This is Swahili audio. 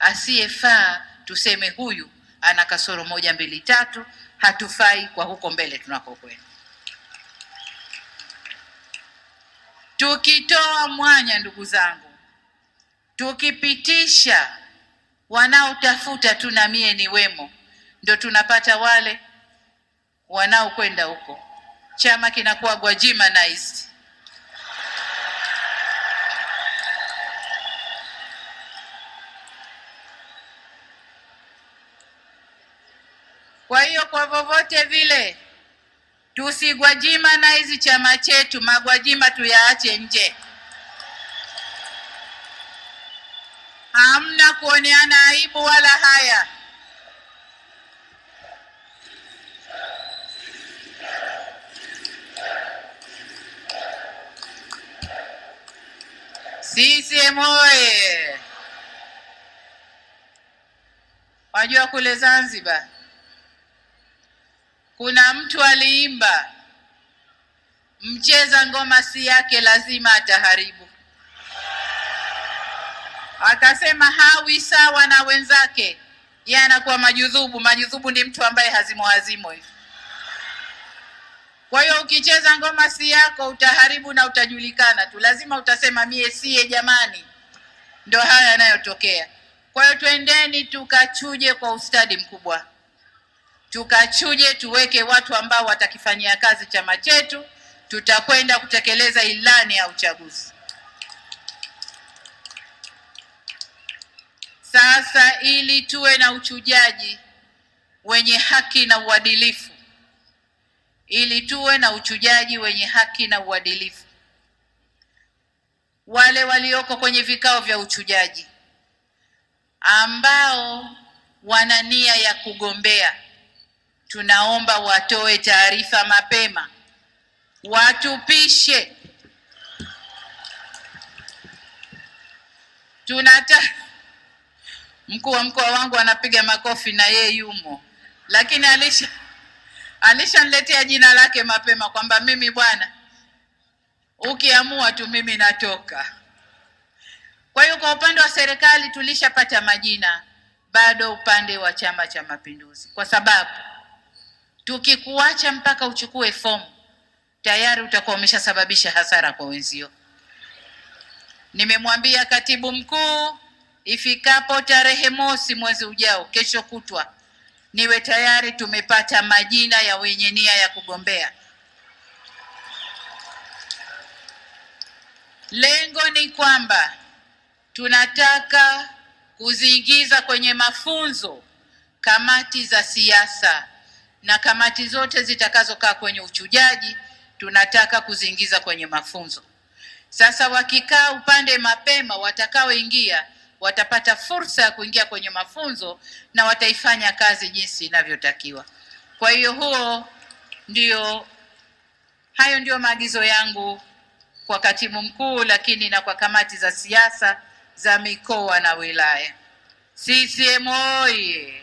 asiyefaa tuseme huyu ana kasoro 1, 2, 3, hatufai kwa huko mbele tunakokwenda. Tukitoa mwanya, ndugu zangu, tukipitisha wanaotafuta tu na mie ni wemo, ndio tunapata wale wanaokwenda huko, chama kinakuwa Gwajimanized. Kwa hiyo kwa vovote vile tusigwajimanize chama chetu, magwajima tuyaache nje. Hamna kuoneana aibu wala haya. CCM oye! Wajua kule Zanzibar kuna mtu aliimba, mcheza ngoma si yake lazima ataharibu. Akasema hawi sawa na wenzake, yeye anakuwa majudhubu. Majudhubu ni mtu ambaye hazimo hivi. Kwa hiyo ukicheza ngoma si yako utaharibu na utajulikana tu, lazima utasema mie siye jamani. Ndio haya yanayotokea. Kwa hiyo twendeni tukachuje kwa ustadi mkubwa, tukachuje, tuweke watu ambao watakifanyia kazi chama chetu. Tutakwenda kutekeleza ilani ya uchaguzi. Sasa ili tuwe na uchujaji wenye haki na uadilifu, wale walioko kwenye vikao vya uchujaji ambao wana nia ya kugombea, tunaomba watoe taarifa mapema, watupishe. Mkuu wa mkoa wangu anapiga makofi na yeye yumo, lakini alishaniletea jina lake mapema kwamba mimi bwana, ukiamua tu mimi natoka. Kwa hiyo kwa upande wa serikali tulishapata majina, bado upande wa Chama cha Mapinduzi, kwa sababu tukikuacha mpaka uchukue fomu tayari utakuwa umeshasababisha hasara kwa wenzio. Nimemwambia katibu mkuu ifikapo tarehe 1 mwezi ujao, kesho kutwa, niwe tayari tumepata majina ya wenye nia ya kugombea. Lengo ni kwamba tunataka kuziingiza kwenye mafunzo kamati za siasa, na kamati zote zitakazokaa kwenye uchujaji tunataka kuziingiza kwenye mafunzo. Sasa wakikaa upande mapema, watakaoingia watapata fursa ya kuingia kwenye mafunzo na wataifanya kazi jinsi inavyotakiwa. Kwa hiyo hayo ndio maagizo yangu kwa katibu mkuu, lakini na kwa kamati za siasa za mikoa na wilaya. CCM oye!